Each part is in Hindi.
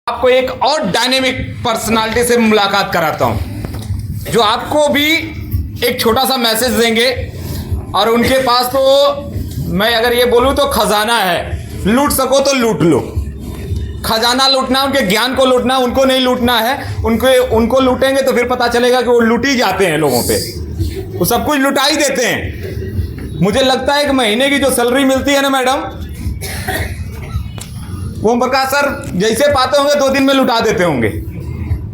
आपको एक और डायनेमिक पर्सनालिटी से मुलाकात कराता हूं जो आपको भी एक छोटा सा मैसेज देंगे। और उनके पास तो मैं अगर ये बोलूं तो खजाना है, लूट सको तो लूट लो। खजाना लूटना, उनके ज्ञान को लूटना, उनको नहीं लूटना है। उनको लूटेंगे तो फिर पता चलेगा कि वो लूट ही जाते हैं लोगों पे, वो सब कुछ लुटा ही देते हैं। मुझे लगता है कि महीने की जो सैलरी मिलती है ना मैडम, ओम प्रकाश सर जैसे पाते होंगे 2 दिन में लुटा देते होंगे।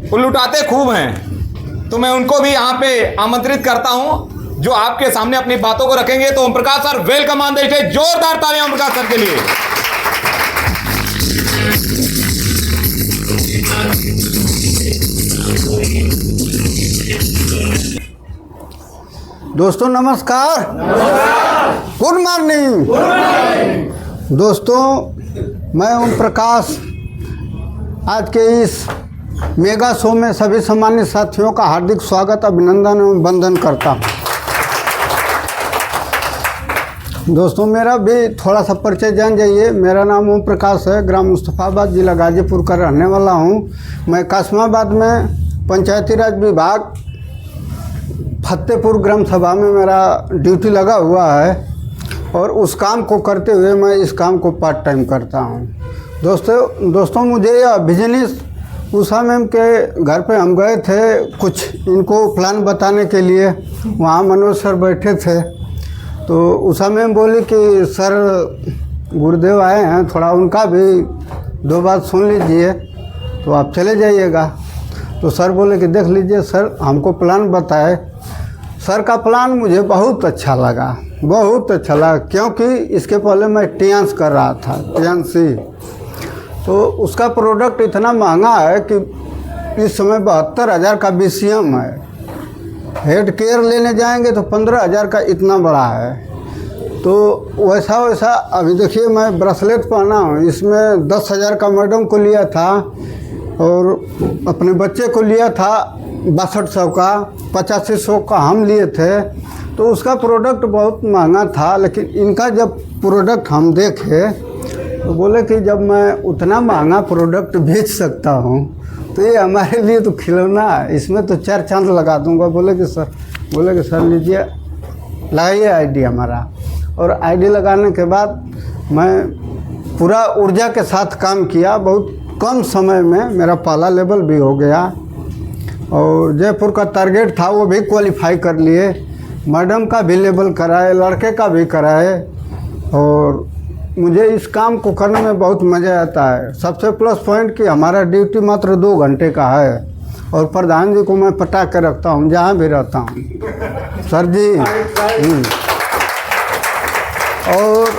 वो लुटाते खूब हैं। तो मैं उनको भी यहाँ पे आमंत्रित करता हूँ जो आपके सामने अपनी बातों को रखेंगे। तो Om Prakash sir welcome on the stage, जोरदार तालियां ओम प्रकाश सर के लिए। दोस्तों नमस्कार, गुड मॉर्निंग। दोस्तों मैं ओम प्रकाश आज के इस मेगा शो में सभी सम्मानित साथियों का हार्दिक स्वागत, अभिनंदन एवं वंदन करता हूँ। दोस्तों मेरा भी थोड़ा सा परिचय जान जाइए। मेरा नाम ओम प्रकाश है, ग्राम मुस्तफाबाद, जिला गाजीपुर का रहने वाला हूँ। मैं कासमाबाद में पंचायती राज विभाग फतेहपुर ग्राम सभा में मेरा ड्यूटी लगा हुआ है और उस काम को करते हुए मैं इस काम को पार्ट टाइम करता हूँ। दोस्तों मुझे यह बिजनेस उषा मैम के घर पे हम गए थे कुछ इनको प्लान बताने के लिए। वहाँ मनोज सर बैठे थे तो उषा मैम बोली कि सर गुरुदेव आए हैं, थोड़ा उनका भी 2 बात सुन लीजिए तो आप चले जाइएगा। तो सर बोले कि देख लीजिए सर, हमको प्लान बताए। सर का प्लान मुझे बहुत अच्छा लगा, बहुत अच्छा लगा, क्योंकि इसके पहले मैं टीएनस कर रहा था, टीएनसी। तो उसका प्रोडक्ट इतना महंगा है कि इस समय 72,000 का बीसीएम है। हेड केयर लेने जाएंगे तो 15,000 का इतना बड़ा है। तो वैसा अभी देखिए मैं ब्रेसलेट पहना हूँ, इसमें 10,000 का मैडम को लिया था और अपने बच्चे को लिया था 6200 का, 8500 का हम लिए थे। तो उसका प्रोडक्ट बहुत महंगा था, लेकिन इनका जब प्रोडक्ट हम देखे तो बोले कि जब मैं उतना महंगा प्रोडक्ट बेच सकता हूँ तो ये हमारे लिए तो खिलौना है, इसमें तो 4 चांद लगा दूंगा। बोले कि सर लीजिए, लगाइए आईडी हमारा। और आईडी लगाने के बाद मैं पूरा ऊर्जा के साथ काम किया। बहुत कम समय में मेरा पहला लेवल भी हो गया और जयपुर का टारगेट था वो भी क्वालिफाई कर लिए। मैडम का भी लेवल कराए, लड़के का भी कराए। और मुझे इस काम को करने में बहुत मज़ा आता है। सबसे प्लस पॉइंट कि हमारा ड्यूटी मात्र 2 घंटे का है और प्रधान जी को मैं पटा के रखता हूँ जहाँ भी रहता हूँ। सर जी और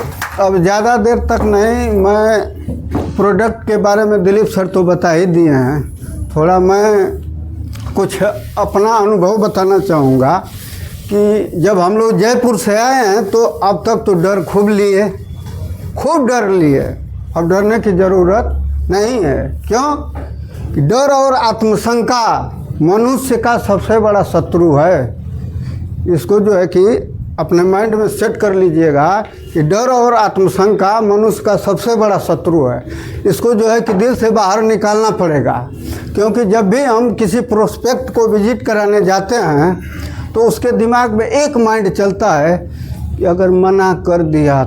अब ज़्यादा देर तक नहीं, मैं प्रोडक्ट के बारे में दिलीप सर तो बता ही दिए हैं। थोड़ा मैं कुछ अपना अनुभव बताना चाहूँगा कि जब हम लोग जयपुर से आए हैं तो अब तक तो डर खूब डर लिए। अब डरने की ज़रूरत नहीं है। क्यों? डर और आत्मशंका मनुष्य का सबसे बड़ा शत्रु है। इसको जो है कि अपने माइंड में सेट कर लीजिएगा कि डर और आत्मशंका मनुष्य का सबसे बड़ा शत्रु है। इसको जो है कि दिल से बाहर निकालना पड़ेगा, क्योंकि जब भी हम किसी प्रोस्पेक्ट को विजिट कराने जाते हैं तो उसके दिमाग में एक माइंड चलता है कि अगर मना कर दिया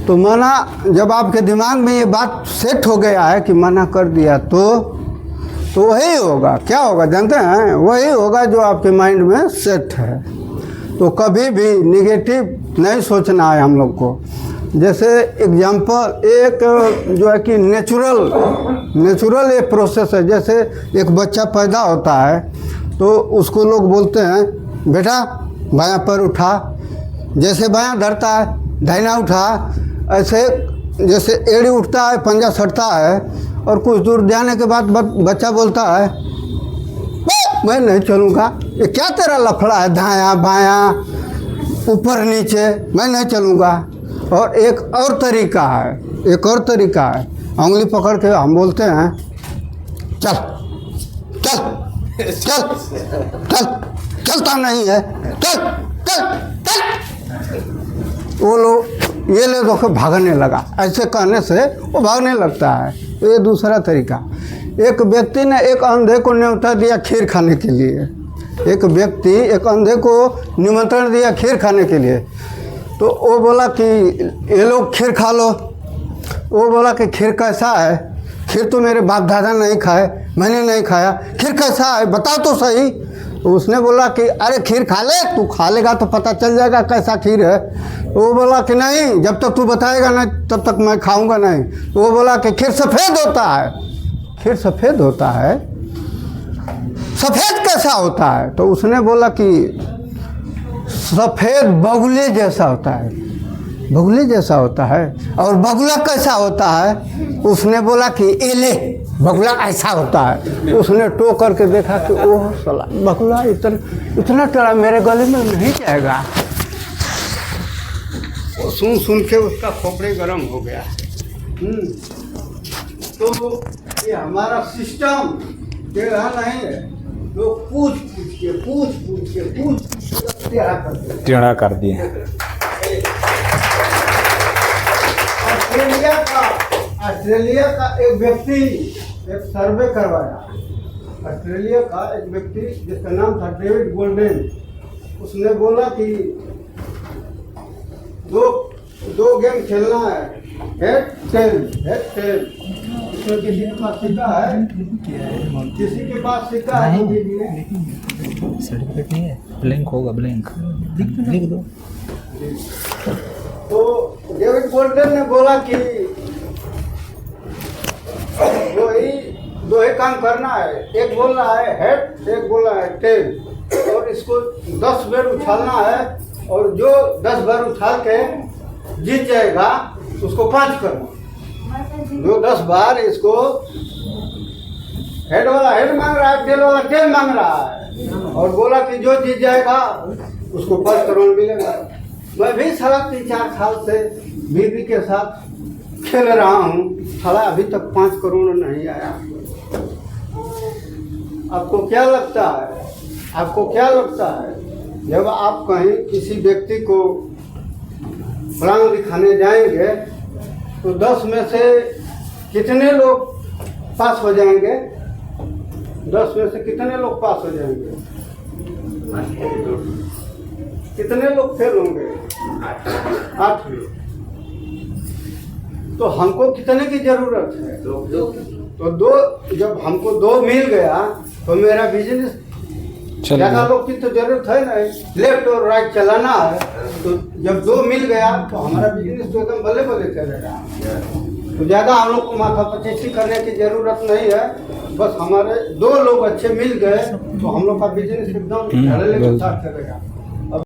तो मना, जब आपके दिमाग में ये बात सेट हो गया है कि मना कर दिया तो वही होगा। क्या होगा जानते हैं? वही होगा जो आपके माइंड में सेट है। तो कभी भी निगेटिव नहीं सोचना है हम लोग को। जैसे एग्जाम्पल एक जो है कि नेचुरल एक प्रोसेस है। जैसे एक बच्चा पैदा होता है तो उसको लोग बोलते हैं बेटा बायां पैर उठा, जैसे बायां धरता है दाहिना उठा, ऐसे जैसे एड़ी उठता है पंजा सटता है और कुछ दूर जाने के बाद बच्चा बोलता है मैं नहीं चलूँगा। ये क्या तेरा लफड़ा है, दायां बायां ऊपर नीचे, मैं नहीं चलूँगा। और एक और तरीका है, उंगली पकड़ के हम बोलते हैं चल चल चल चल, चलता नहीं है, चल चल चल। वो लोग ये ले दो, भागने लगा। ऐसे कहने से वो भागने लगता है। ये दूसरा तरीका। एक व्यक्ति ने एक अंधे को न्योता दिया खीर खाने के लिए। एक व्यक्ति एक अंधे को निमंत्रण दिया खीर खाने के लिए। तो वो बोला कि ये लोग खीर खा लो। वो बोला कि खीर कैसा है? खीर तो मेरे बाप दादा नहीं खाए, मैंने नहीं खाया। खीर कैसा है बताओ तो सही। तो उसने बोला कि अरे खीर खा ले, तू खा लेगा तो पता चल जाएगा कैसा खीर है। वो बोला कि नहीं, जब तक तू बताएगा ना तब तक मैं खाऊंगा नहीं। तो वो बोला कि खीर सफ़ेद होता है। खीर सफ़ेद होता है? सफ़ेद कैसा होता है? तो उसने बोला कि सफ़ेद बगुले जैसा होता है। बगुले जैसा होता है? और बगुला कैसा होता है? उसने बोला कि एले, बगुला ऐसा होता है। उसने टो करके देखा कि ओह साला, बगुला इतना टेढ़ा मेरे गले में नहीं जाएगा। वो सुन के उसका खोपड़ी गर्म हो गया। तो ये हमारा सिस्टम टेढ़ा नहीं है, तो पूछ के टेढ़ा कर दिए। ऑस्ट्रेलिया का एक व्यक्ति एक सर्वे करवाया। ऑस्ट्रेलिया का एक व्यक्ति जिसका नाम था डेविड गोल्डन, उसने बोला कि दो गेम खेलना है, हेड टेल। इसमें किसी के पास सिक्का है? किसी के पास सिक्का है तो दीजिए। सर्टिफिकेट नहीं है, ब्लैंक होगा, ब्लैंक लिख दो। तो डेविड गोल्डन ने बोला कि दो ही काम करना है। एक बोल रहा है हेड, एक बोल रहा है टेल, और इसको 10 बार उछालना है, और जो 10 बार उछाल के जीत जाएगा उसको 5 करना। जो 10 बार इसको हेड वाला हेड मांग रहा है, टेल वाला टेल मांग रहा है, और बोला कि जो जीत जाएगा उसको 5 करोड़ मिलेगा। मैं भी साला 3-4 साल से बीबी के साथ खेल रहा हूँ, साला अभी तक 5 करोड़ नहीं आया। आपको क्या लगता है? आपको क्या लगता है जब आप कहीं किसी व्यक्ति को फलांग दिखाने जाएंगे तो 10 में से कितने लोग पास हो जाएंगे? 10 में से कितने लोग पास हो जाएंगे? कितने लोग फेल होंगे? 8 लोग। तो हमको कितने की जरूरत है? तो 2। जब हमको 2 मिल गया तो मेरा बिजनेस, ज़्यादा लोग की तो जरूरत है नहीं, लेफ्ट और राइट चलाना है। तो जब 2 मिल गया तो हमारा बिजनेस तो एकदम बल्ले बल्ले चलेगा। तो ज़्यादा हम लोग को माथा पच्चीसी करने की जरूरत नहीं है। बस हमारे 2 लोग अच्छे मिल गए तो हम लोग का बिजनेस एकदम ढलने के साथ चलेगा।